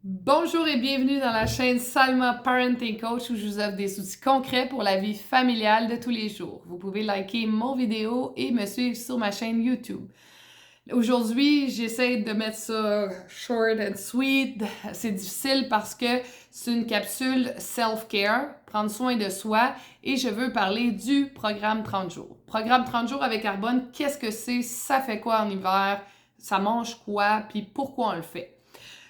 Bonjour et bienvenue dans la chaîne Salma Parenting Coach où je vous offre des outils concrets pour la vie familiale de tous les jours. Vous pouvez liker mon vidéo et me suivre sur ma chaîne YouTube. Aujourd'hui, j'essaie de mettre ça short and sweet. C'est difficile parce que c'est une capsule self-care, prendre soin de soi, et je veux parler du programme 30 jours. Programme 30 jours avec Arbonne, qu'est-ce que c'est? Ça fait quoi en hiver? Ça mange quoi? Puis pourquoi on le fait?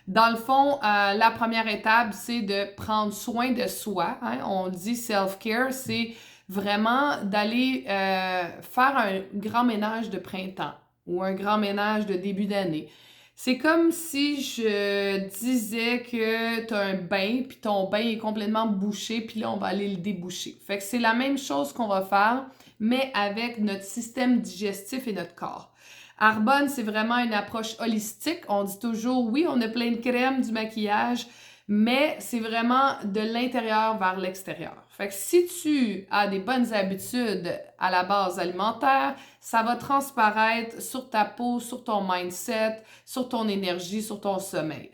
Dans le fond, la première étape, c'est de prendre soin de soi. Hein? On dit self-care, c'est vraiment d'aller faire un grand ménage de printemps ou un grand ménage de début d'année. C'est comme si je disais que tu as un bain, puis ton bain est complètement bouché, puis là, on va aller le déboucher. Fait que c'est la même chose qu'on va faire, mais avec notre système digestif et notre corps. Arbonne, c'est vraiment une approche holistique. On dit toujours, oui, on a plein de crème, du maquillage, mais c'est vraiment de l'intérieur vers l'extérieur. Fait que si tu as des bonnes habitudes à la base alimentaire, ça va transparaître sur ta peau, sur ton mindset, sur ton énergie, sur ton sommeil.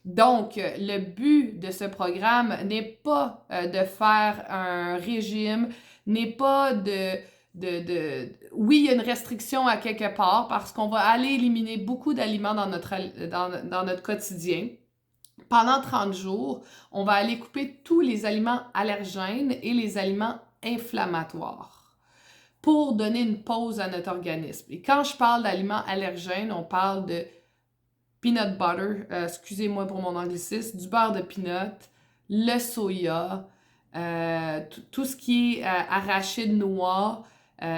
Donc, le but de ce programme n'est pas de faire un régime, n'est pas oui, il y a une restriction à quelque part parce qu'on va aller éliminer beaucoup d'aliments dans notre quotidien. Pendant 30 jours, on va aller couper tous les aliments allergènes et les aliments inflammatoires pour donner une pause à notre organisme. Et quand je parle d'aliments allergènes, on parle de peanut butter, excusez-moi pour mon anglicisme, du beurre de peanut, le soya, tout ce qui est arachide noir,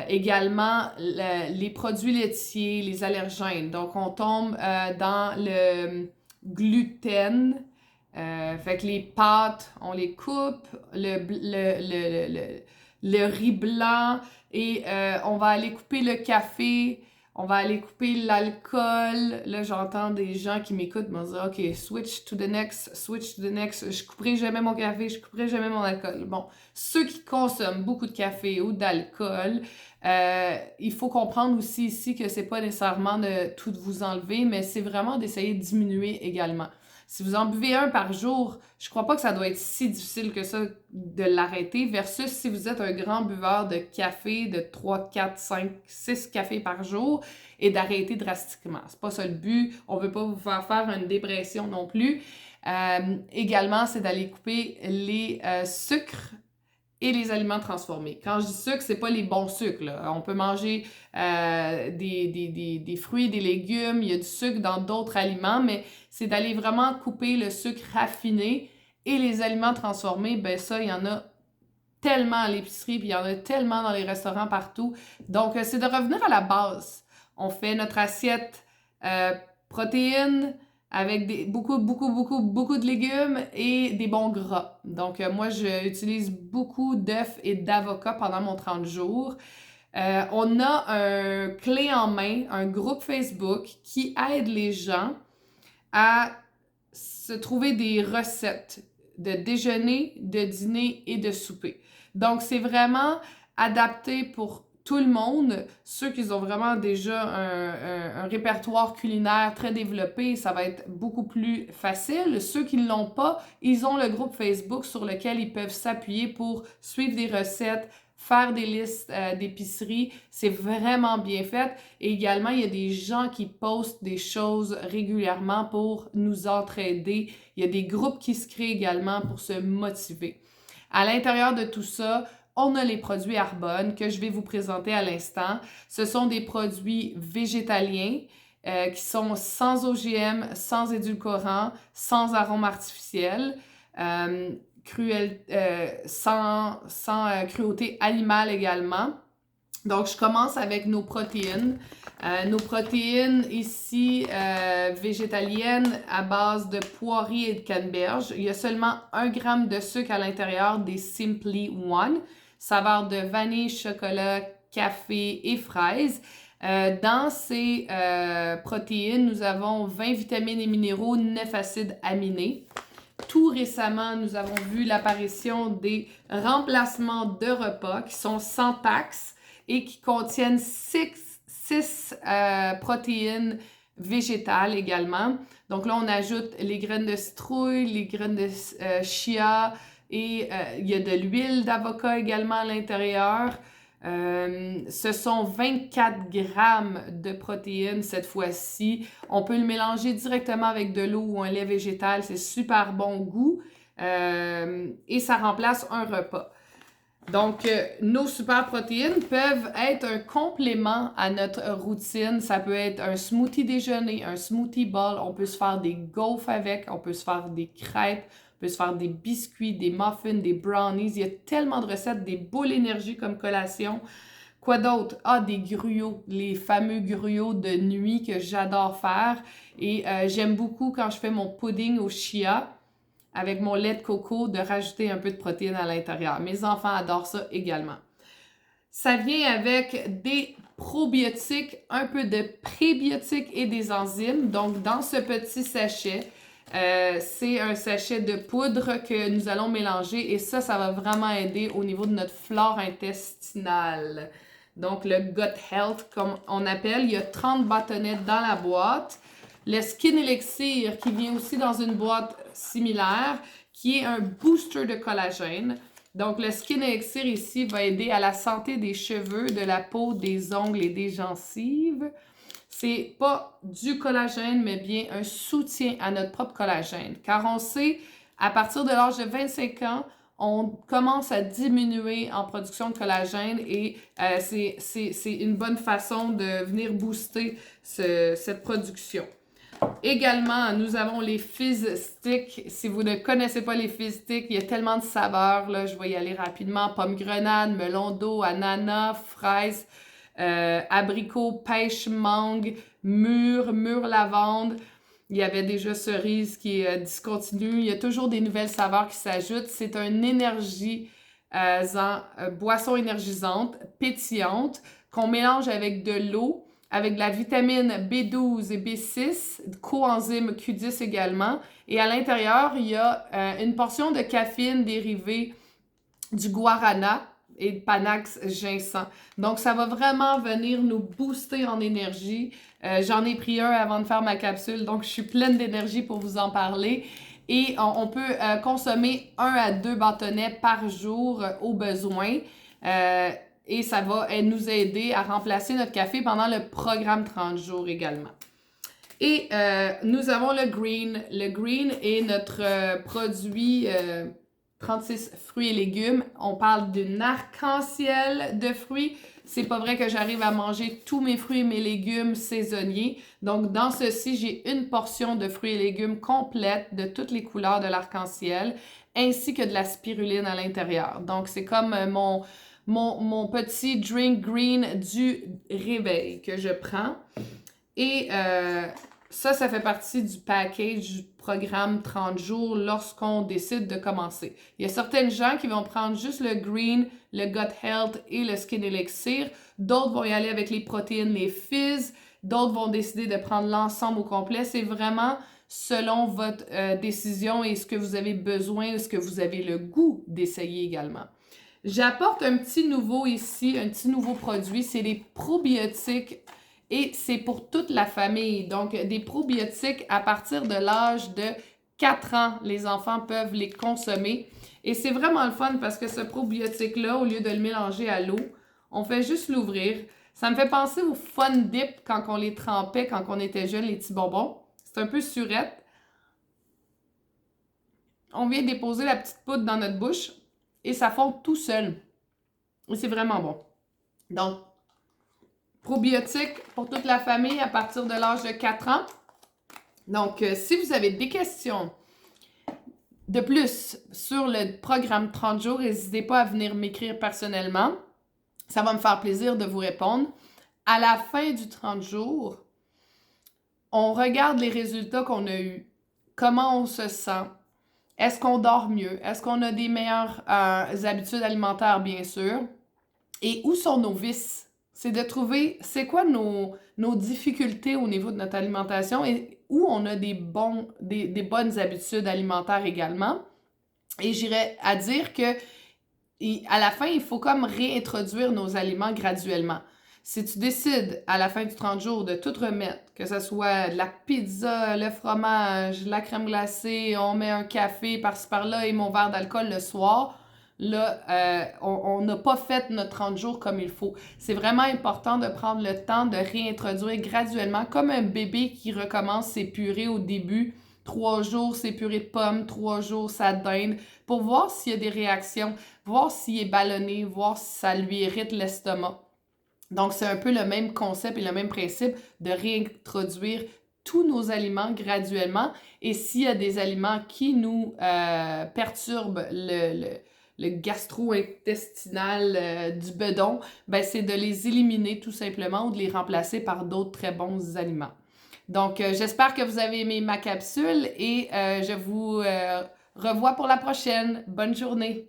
également les produits laitiers, les allergènes. Donc, on tombe dans le gluten. Fait que les pâtes, on les coupe, le riz blanc et on va aller couper le café. On va aller couper l'alcool. Là, j'entends des gens qui m'écoutent me dire « OK, switch to the next, switch to the next. Je couperai jamais mon café, je couperai jamais mon alcool. » Bon, ceux qui consomment beaucoup de café ou d'alcool, il faut comprendre aussi ici que c'est pas nécessairement de tout vous enlever, mais c'est vraiment d'essayer de diminuer également. Si vous en buvez un par jour, je crois pas que ça doit être si difficile que ça de l'arrêter versus si vous êtes un grand buveur de café de 3, 4, 5, 6 cafés par jour et d'arrêter drastiquement. C'est pas ça le but. On veut pas vous faire faire une dépression non plus. Également, c'est d'aller couper les sucres et les aliments transformés. Quand je dis sucre, c'est pas les bons sucres, là. On peut manger des fruits, des légumes, il y a du sucre dans d'autres aliments, mais c'est d'aller vraiment couper le sucre raffiné et les aliments transformés, ben ça, il y en a tellement à l'épicerie, puis il y en a tellement dans les restaurants partout. Donc, c'est de revenir à la base. On fait notre assiette protéines, avec beaucoup de légumes et des bons gras. Donc, moi, j'utilise beaucoup d'œufs et d'avocats pendant mon 30 jours. On a un clé en main, un groupe Facebook qui aide les gens à se trouver des recettes de déjeuner, de dîner et de souper. Donc, c'est vraiment adapté pour tout le monde. Ceux qui ont vraiment déjà un répertoire culinaire très développé, ça va être beaucoup plus facile. Ceux qui ne l'ont pas, ils ont le groupe Facebook sur lequel ils peuvent s'appuyer pour suivre des recettes, faire des listes d'épicerie. C'est vraiment bien fait. Et également, il y a des gens qui postent des choses régulièrement pour nous entraider. Il y a des groupes qui se créent également pour se motiver. À l'intérieur de tout ça, on a les produits Arbonne que je vais vous présenter à l'instant. Ce sont des produits végétaliens qui sont sans OGM, sans édulcorants, sans arômes artificiels, sans cruauté animale également. Donc, je commence avec nos protéines. Nos protéines ici, végétaliennes à base de poiris et de canneberge. Il y a seulement 1 gramme de sucre à l'intérieur des Simply One, saveur de vanille, chocolat, café et fraises. Dans ces protéines, nous avons 20 vitamines et minéraux, 9 acides aminés. Tout récemment, nous avons vu l'apparition des remplacements de repas qui sont sans taxe et qui contiennent 6 protéines végétales également. Donc là, on ajoute les graines de citrouille, les graines de chia et il y a de l'huile d'avocat également à l'intérieur. Ce sont 24 grammes de protéines cette fois-ci. On peut le mélanger directement avec de l'eau ou un lait végétal. C'est super bon goût et ça remplace un repas. Donc, nos super protéines peuvent être un complément à notre routine. Ça peut être un smoothie déjeuner, un smoothie bowl. On peut se faire des gaufres avec, on peut se faire des crêpes, on peut se faire des biscuits, des muffins, des brownies. Il y a tellement de recettes, des boules énergie comme collation. Quoi d'autre? Ah, des gruots, les fameux gruots de nuit que j'adore faire. Et j'aime beaucoup quand je fais mon pudding au chia avec mon lait de coco, de rajouter un peu de protéines à l'intérieur. Mes enfants adorent ça également. Ça vient avec des probiotiques, un peu de prébiotiques et des enzymes. Donc, dans ce petit sachet, c'est un sachet de poudre que nous allons mélanger et ça va vraiment aider au niveau de notre flore intestinale. Donc, le gut health, comme on appelle, il y a 30 bâtonnets dans la boîte. Le Skin Elixir, qui vient aussi dans une boîte similaire, qui est un booster de collagène. Donc, le Skin Elixir ici va aider à la santé des cheveux, de la peau, des ongles et des gencives. C'est pas du collagène, mais bien un soutien à notre propre collagène. Car on sait, à partir de l'âge de 25 ans, on commence à diminuer en production de collagène et c'est une bonne façon de venir booster cette production. Également, nous avons les Fizz Sticks. Si vous ne connaissez pas les Fizz Sticks, il y a tellement de saveurs. Là, je vais y aller rapidement. Pomme grenade, melon d'eau, ananas, fraise, abricot, pêche, mangue, mûre lavande. Il y avait déjà cerise qui est discontinue. Il y a toujours des nouvelles saveurs qui s'ajoutent. C'est une boisson énergisante, pétillante, qu'on mélange avec de l'eau, avec de la vitamine B12 et B6, coenzyme Q10 également. Et à l'intérieur, il y a une portion de caféine dérivée du guarana et de Panax ginseng. Donc, ça va vraiment venir nous booster en énergie. J'en ai pris un avant de faire ma capsule, donc je suis pleine d'énergie pour vous en parler. Et on peut consommer 1 à 2 bâtonnets par jour au besoin. Et ça va nous aider à remplacer notre café pendant le programme 30 jours également. Et nous avons le Green. Le Green est notre produit 36 fruits et légumes. On parle d'une arc-en-ciel de fruits. C'est pas vrai que j'arrive à manger tous mes fruits et mes légumes saisonniers. Donc, dans ceci, j'ai une portion de fruits et légumes complète de toutes les couleurs de l'arc-en-ciel, ainsi que de la spiruline à l'intérieur. Donc, c'est comme mon petit drink green du réveil que je prends. Et ça fait partie du package du programme 30 jours lorsqu'on décide de commencer. Il y a certaines gens qui vont prendre juste le green, le gut health et le skin elixir. D'autres vont y aller avec les protéines, les fizz. D'autres vont décider de prendre l'ensemble au complet. C'est vraiment selon votre décision et ce que vous avez besoin, ce que vous avez le goût d'essayer également. J'apporte un petit nouveau ici, un petit nouveau produit, c'est les probiotiques et c'est pour toute la famille. Donc, des probiotiques à partir de l'âge de 4 ans, les enfants peuvent les consommer. Et c'est vraiment le fun parce que ce probiotique-là, au lieu de le mélanger à l'eau, on fait juste l'ouvrir. Ça me fait penser au Fun Dip quand on les trempait, quand on était jeunes, les petits bonbons. C'est un peu surette. On vient déposer la petite poudre dans notre bouche. Et ça fond tout seul. Et c'est vraiment bon. Donc, probiotiques pour toute la famille à partir de l'âge de 4 ans. Donc, si vous avez des questions de plus sur le programme 30 jours, n'hésitez pas à venir m'écrire personnellement. Ça va me faire plaisir de vous répondre. À la fin du 30 jours, on regarde les résultats qu'on a eus. Comment on se sent? Est-ce qu'on dort mieux? Est-ce qu'on a des meilleures habitudes alimentaires, bien sûr? Et où sont nos vices? C'est de trouver c'est quoi nos difficultés au niveau de notre alimentation et où on a des bonnes habitudes alimentaires également. Et j'irais à dire que à la fin, il faut comme réintroduire nos aliments graduellement. Si tu décides à la fin du 30 jours de tout remettre, que ce soit de la pizza, le fromage, la crème glacée, on met un café par-ci par-là et mon verre d'alcool le soir, là, on n'a pas fait notre 30 jours comme il faut. C'est vraiment important de prendre le temps de réintroduire graduellement, comme un bébé qui recommence ses purées au début. 3 jours, ses purées de pommes, 3 jours, sa dinde, pour voir s'il y a des réactions, voir s'il est ballonné, voir si ça lui irrite l'estomac. Donc, c'est un peu le même concept et le même principe de réintroduire tous nos aliments graduellement. Et s'il y a des aliments qui nous perturbent le gastro-intestinal du bedon, ben c'est de les éliminer tout simplement ou de les remplacer par d'autres très bons aliments. Donc, j'espère que vous avez aimé ma capsule et je vous revois pour la prochaine. Bonne journée!